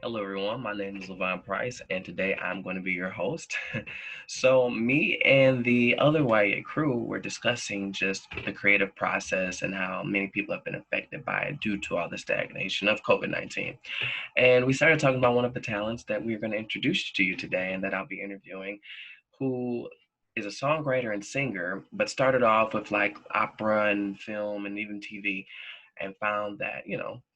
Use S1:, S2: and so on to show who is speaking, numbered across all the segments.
S1: Hello, everyone. My name is Levon Price, and today I'm going to be your host. So, me and the other YEA crew were discussing just the creative process and how many people have been affected by it due to all the stagnation of COVID-19. And we started talking about one of the talents that we're going to introduce to you today and that I'll be interviewing, who is a songwriter and singer, but started off with like opera and film and even TV, and found that,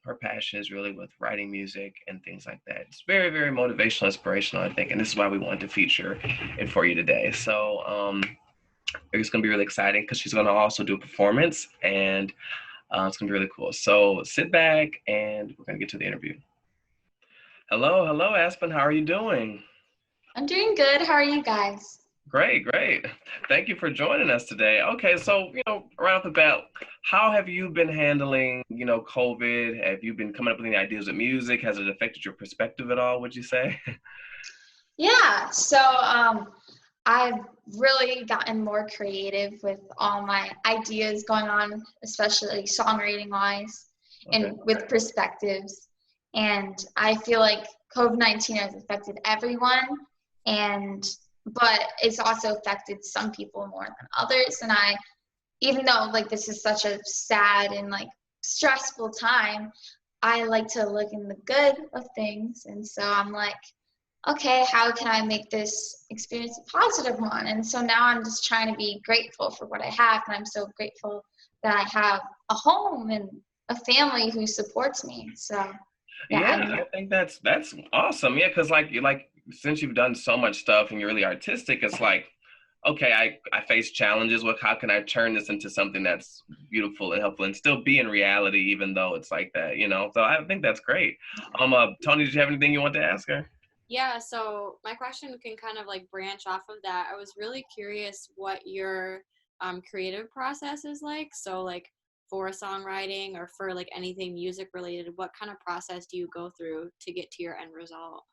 S1: her passion is really with writing music and things like that. It's very, very motivational, inspirational, I think. And this is why we wanted to feature it for you today. So it's going to be really exciting because she's going to also do a performance, and it's going to be really cool. So sit back and we're going to get to the interview. Hello, hello, Aspen. How are you doing?
S2: I'm doing good. How are you guys?
S1: Great, great. Thank you for joining us today. Okay, so, right off the bat, how have you been handling, COVID? Have you been coming up with any ideas of music? Has it affected your perspective at all, would you say?
S2: I've really gotten more creative with all my ideas going on, especially songwriting wise
S1: Okay.
S2: and with perspectives. And I feel like COVID-19 has affected everyone, but it's also affected some people more than others. And even though like this is such a sad and like stressful time, I like to look in the good of things. And so I'm like, okay, how can I make this experience a positive one? And so now I'm just trying to be grateful for what I have. And I'm so grateful that I have a home and a family who supports me. So
S1: Yeah,
S2: yeah.
S1: I think that's awesome. Yeah, because like since you've done so much stuff and you're really artistic, it's like, okay, I face challenges with how can I turn this into something that's beautiful and helpful and still be in reality, even though it's like that. So I think that's great. Tony, did you have anything you want to ask her?
S3: Yeah, so my question can kind of like branch off of that. I was really curious what your creative process is like. So like for songwriting or for like anything music related, what kind of process do you go through to get to your end result?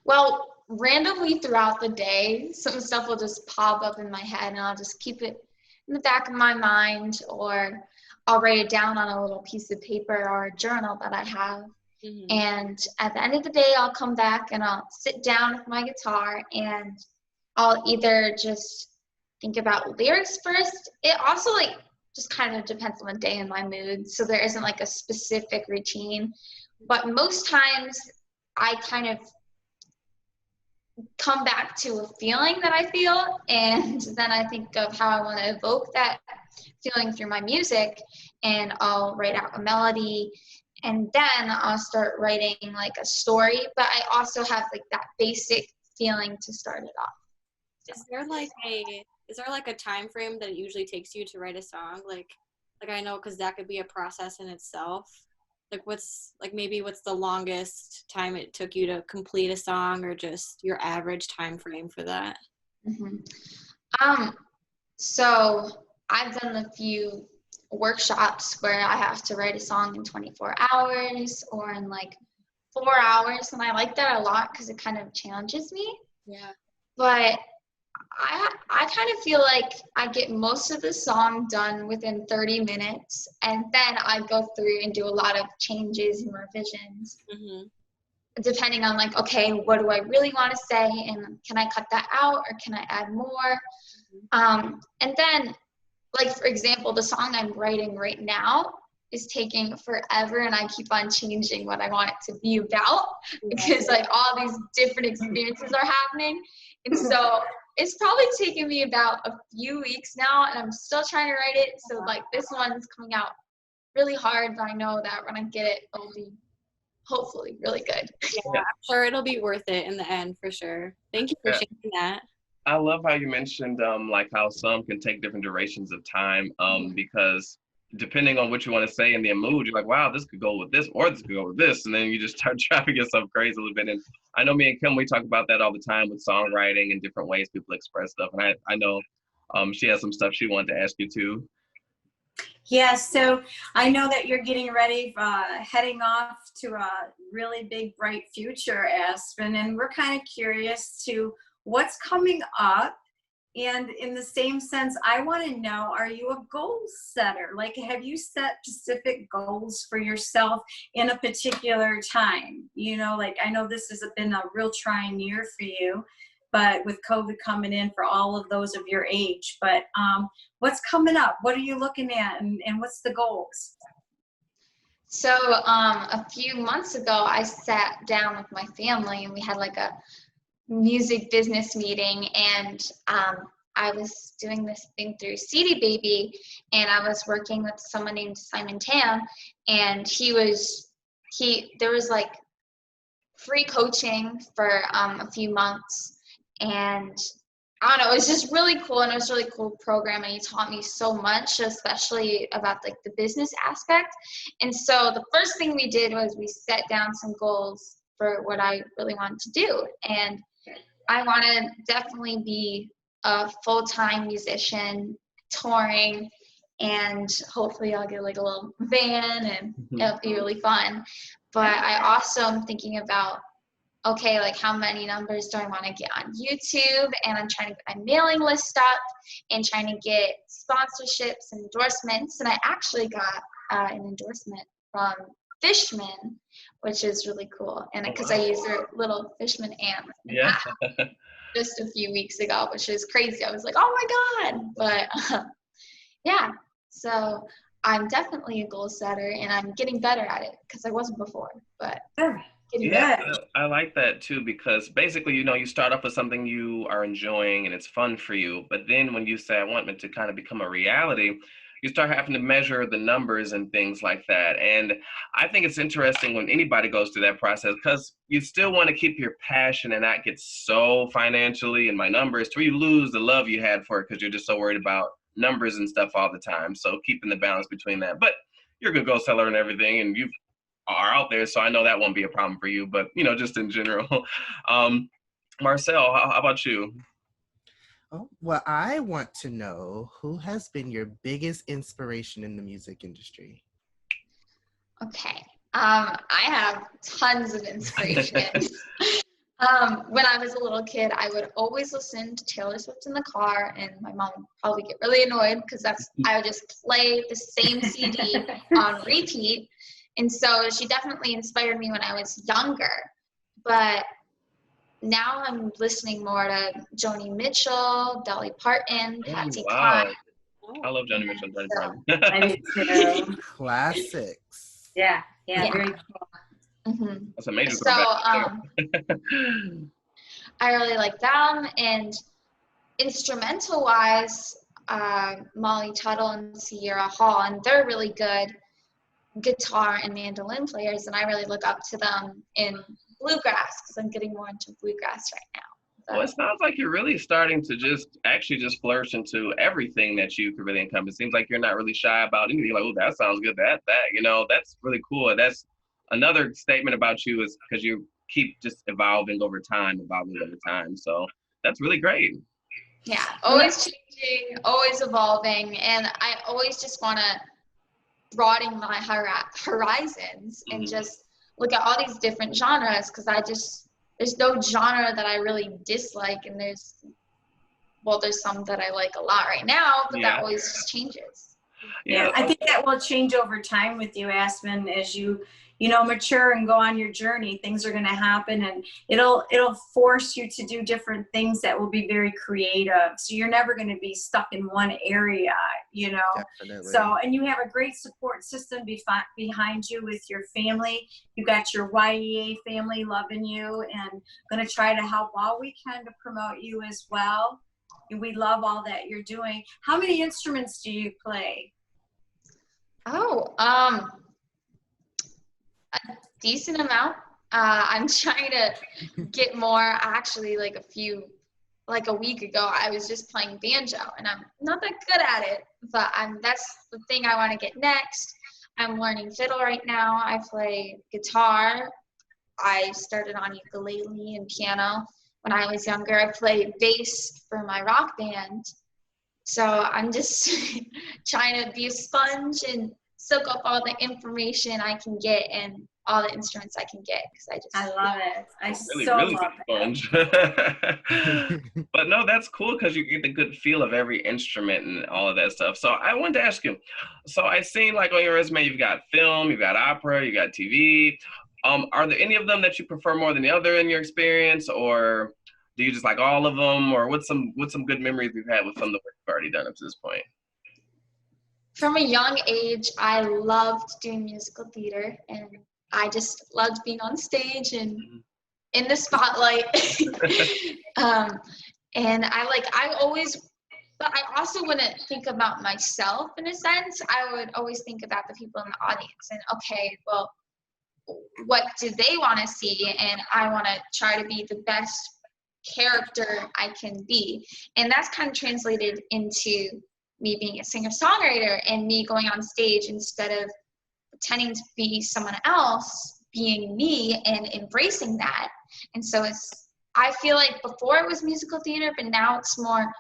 S2: Well, randomly throughout the day, some stuff will just pop up in my head and I'll just keep it in the back of my mind, or I'll write it down on a little piece of paper or a journal that I have.
S3: Mm-hmm.
S2: And at the end of the day, I'll come back and I'll sit down with my guitar and I'll either just think about lyrics first. It also like just kind of depends on the day and my mood. So there isn't like a specific routine. But most times I kind of come back to a feeling that I feel, and then I think of how I want to evoke that feeling through my music, and I'll write out a melody, and then I'll start writing like a story, but I also have like that basic feeling to start it off.
S3: Is there like a time frame that it usually takes you to write a song? Like I know because that could be a process in itself. Like what's the longest time it took you to complete a song, or just your average time frame for that?
S2: Mm-hmm. So I've done a few workshops where I have to write a song in 24 hours or in like 4 hours, and I like that a lot because it kind of challenges me.
S3: Yeah.
S2: But I kind of feel like I get most of the song done within 30 minutes, and then I go through and do a lot of changes and revisions,
S3: Mm-hmm.
S2: depending on like, okay, what do I really want to say, and can I cut that out or can I add more? And then, like for example, the song I'm writing right now is taking forever, and I keep on changing what I want it to be about because like all these different experiences are happening. And so it's probably taken me about a few weeks now, and I'm still trying to write it. So like this one's coming out really hard, but I know that when I get it, it'll be hopefully really good.
S3: Yeah, I'm sure it'll be worth it in the end for sure. Thank you for
S1: Yeah.
S3: sharing that.
S1: I love how you mentioned like how some can take different durations of time because depending on what you want to say in the mood, you're like, wow, this could go with this or this could go with this. And then you just start driving yourself crazy a little bit. And I know me and Kim, we talk about that all the time with songwriting and different ways people express stuff. And I know she has some stuff she wanted to ask you too.
S4: Yeah, so I know that you're getting ready, heading off to a really big, bright future, Aspen, and we're kind of curious to what's coming up And in the same sense, I want to know, are you a goal setter? Like, have you set specific goals for yourself in a particular time? You know, like, I know this has been a real trying year for you, but with COVID coming in for all of those of your age, but what's coming up? What are you looking at, and what's the goals?
S2: So a few months ago, I sat down with my family and we had like a music business meeting, and I was doing this thing through CD Baby, and I was working with someone named Simon Tam, and there was like free coaching for a few months, and I don't know, it was just really cool, and it was a really cool program, and he taught me so much, especially about like the business aspect. And so the first thing we did was we set down some goals for what I really wanted to do, and I want to definitely be a full-time musician, touring, and hopefully I'll get like a little van and it'll be really fun. But I also am thinking about, okay, like how many numbers do I want to get on YouTube? And I'm trying to get my mailing list up and trying to get sponsorships and endorsements. And I actually got an endorsement from Fishman, which is really cool. And because I used their little Fishman amp just a few weeks ago, which is crazy. I was like, oh my God. But yeah, so I'm definitely a goal setter, and I'm getting better at it because I wasn't before, but getting better.
S1: I like that too, because basically, you know, you start off with something you are enjoying and it's fun for you, but then when you say I want it to kind of become a reality, you start having to measure the numbers and things like that. And I think it's interesting when anybody goes through that process, because you still want to keep your passion and not get so financially in my numbers to where you lose the love you had for it because you're just so worried about numbers and stuff all the time. So keeping the balance between that. But you're a good goal seller and everything, and you are out there, so I know that won't be a problem for you. But you know, just in general, Marcel, how about you?
S5: Oh, well, I want to know who has been your biggest inspiration in the music industry?
S2: Okay. I have tons of inspirations. When I was a little kid, I would always listen to Taylor Swift in the car, and my mom would probably get really annoyed because I would just play the same CD on repeat. And so she definitely inspired me when I was younger. But now I'm listening more to Joni Mitchell, Dolly Parton, Patsy Cline.
S1: I love Joni Mitchell and Dolly Parton.
S4: I do too.
S5: Classics.
S4: Yeah, very cool.
S2: Mm-hmm.
S1: That's a major
S2: So I really like them. And instrumental wise, Molly Tuttle and Sierra Hall, and they're really good guitar and mandolin players, and I really look up to them in bluegrass because I'm getting more into bluegrass right now.
S1: Well, it sounds like you're really starting to just flourish into everything that you could really encompass. It seems like you're not really shy about anything. Like, oh, that sounds good. That, you know, that's really cool. And that's another statement about you, is because you keep just evolving over time. So that's really great.
S2: Yeah, always changing, always evolving. And I always just want to broaden my horizons and just look at all these different genres, because there's no genre that I really dislike, and there's some that I like a lot right now, but that always just changes.
S4: Yeah, I think that will change over time with you, Aspen, as you mature and go on your journey. Things are going to happen, and it'll force you to do different things that will be very creative. So you're never going to be stuck in one area, you know.
S5: Definitely.
S4: So, and you have a great support system behind you with your family. You got your YEA family loving you and going to try to help all we can to promote you as well. We love all that you're doing. How many instruments do you play?
S2: A decent amount. I'm trying to get more. Actually, like a week ago, I was just playing banjo, and I'm not that good at it, but that's the thing I want to get next. I'm learning fiddle right now. I play guitar. I started on ukulele and piano when I was younger. I played bass for my rock band. So I'm just trying to be a sponge and soak up all the information I can get and all the instruments I can get, because
S4: I love it. I
S1: Really,
S4: so
S1: really
S4: love
S1: good
S4: it.
S1: sponge. But no, that's cool because you get the good feel of every instrument and all of that stuff. So I wanted to ask you, so I seen like on your resume, you've got film, you've got opera, you got TV. Are there any of them that you prefer more than the other in your experience, or do you just like all of them, or what's some good memories you've had with some of the work you've already done up to this point?
S2: From a young age, I loved doing musical theater, and I just loved being on stage and in the spotlight. And I always, but I also wouldn't think about myself in a sense. I would always think about the people in the audience and, okay, well, what do they want to see? And I want to try to be the best character I can be. And that's kind of translated into me being a singer-songwriter and me going on stage instead of pretending to be someone else, being me and embracing that. And so I feel like before it was musical theater, but now it's more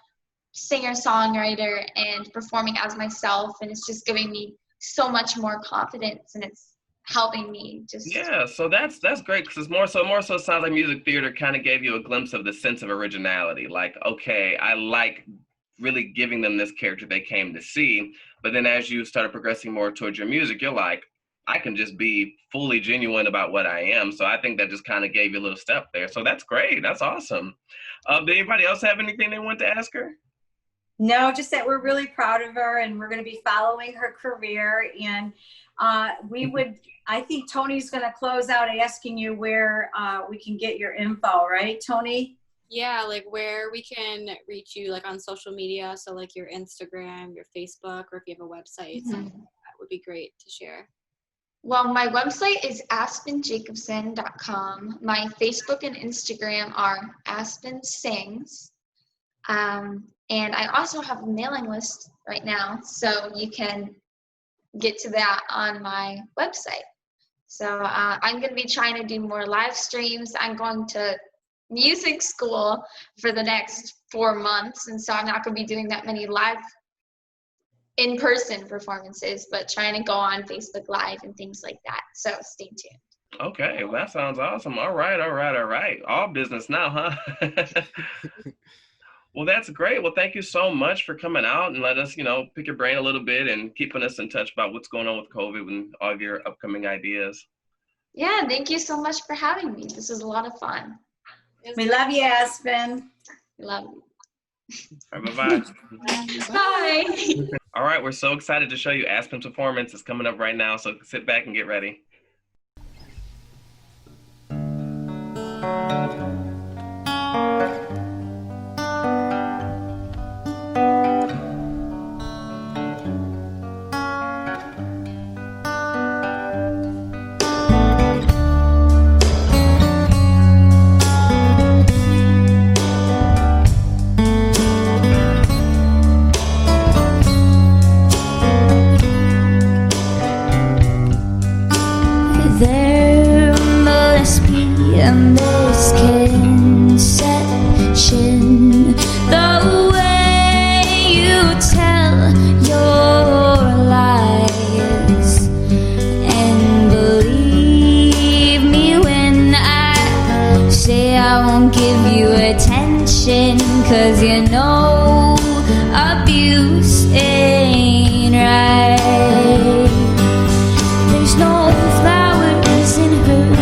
S2: singer-songwriter and performing as myself, and it's just giving me so much more confidence, and it's helping me just.
S1: Yeah, so that's great because it's more so it sounds like music theater kind of gave you a glimpse of the sense of originality. Like, okay, I like really giving them this character they came to see, but then as you started progressing more towards your music, you're like, I can just be fully genuine about what I am. So I think that just kind of gave you a little step there. So that's great. That's awesome. Did anybody else have anything they want to ask her?
S4: No, just that we're really proud of her, and we're going to be following her career. And I think Tony's going to close out asking you where we can get your info, right, Tony?
S3: Yeah, like where we can reach you, like on social media. So like your Instagram, your Facebook, or if you have a website, something like that would be great to share.
S2: Well, my website is aspenjacobsen.com. My Facebook and Instagram are Aspen Sings. And I also have a mailing list right now, so you can get to that on my website. So I'm going to be trying to do more live streams. I'm going to music school for the next 4 months, and so I'm not going to be doing that many live in-person performances, but trying to go on Facebook Live and things like that. So stay tuned.
S1: Okay, well, that sounds awesome. All right. All business now, huh? Well, that's great. Well, thank you so much for coming out and let us, pick your brain a little bit and keeping us in touch about what's going on with COVID and all of your upcoming ideas.
S2: Yeah, thank you so much for having me. This was a lot of fun.
S4: We love you, Aspen.
S2: We love you.
S1: All right, bye-bye.
S2: Bye.
S1: All right, we're so excited to show you Aspen's performance. It's coming up right now, so sit back and get ready.
S6: There must be a misconception the way you tell your lies, and believe me when I say I won't give you attention, 'cause you know abuse ain't right. There's no flowers in her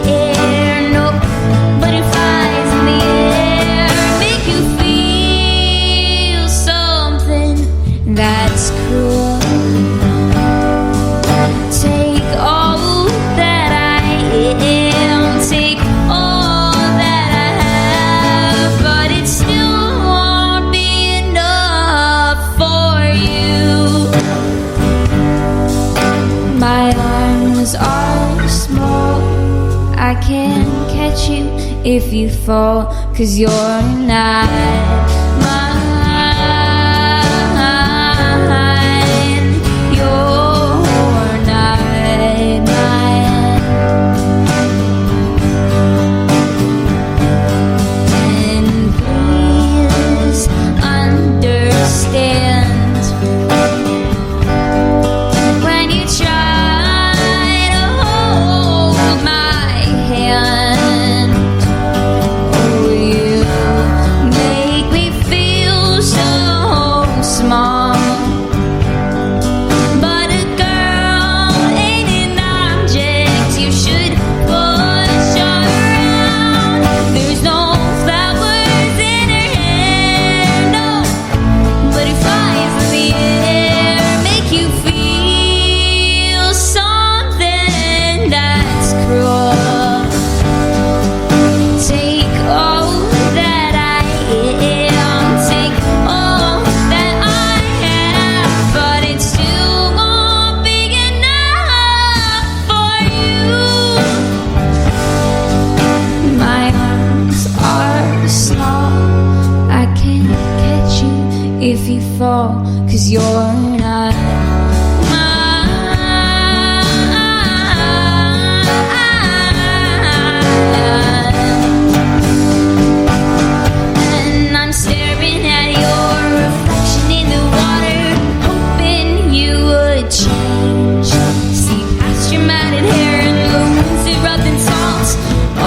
S6: hair, no butterflies in the air, make you feel something that's cruel. Take all that I am, take all that I have, but it still won't be enough for you. My arms are small, I can't catch you if you fall, 'cause you're not mine. You're not mine. And please understand, when you 'cause you're not and I'm staring at your reflection in the water, hoping you would change. See past your matted hair and the wounds that rubbed in salt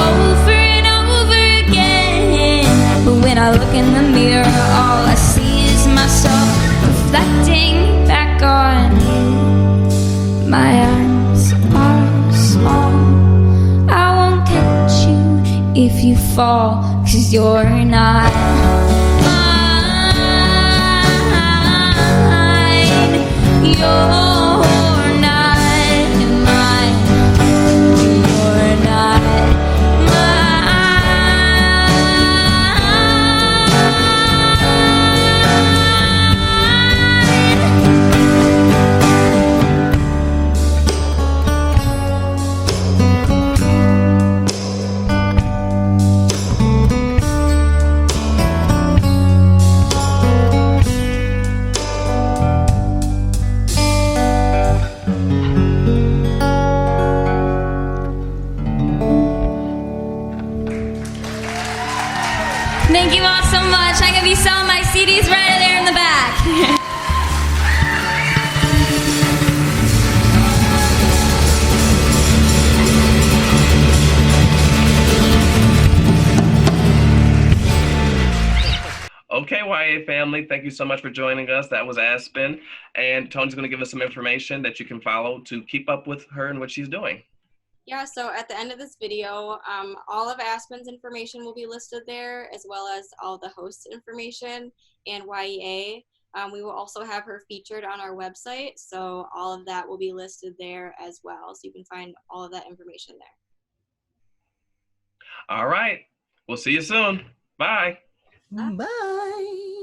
S6: over and over again. But when I look in the mirror, all I see is myself reflecting back on you. My arms are small, I won't catch you if you fall, 'cause you're not mine. You're not mine. You're not Thank you all so much. I'm going to be selling my CDs right there in the back.
S1: Okay, YA family, thank you so much for joining us. That was Aspen. And Tony's going to give us some information that you can follow to keep up with her and what she's doing.
S3: Yeah, so at the end of this video, all of Aspen's information will be listed there, as well as all the host information and YEA. We will also have her featured on our website, so all of that will be listed there as well. So you can find all of that information there.
S1: All right, we'll see you soon. Bye.
S5: Bye.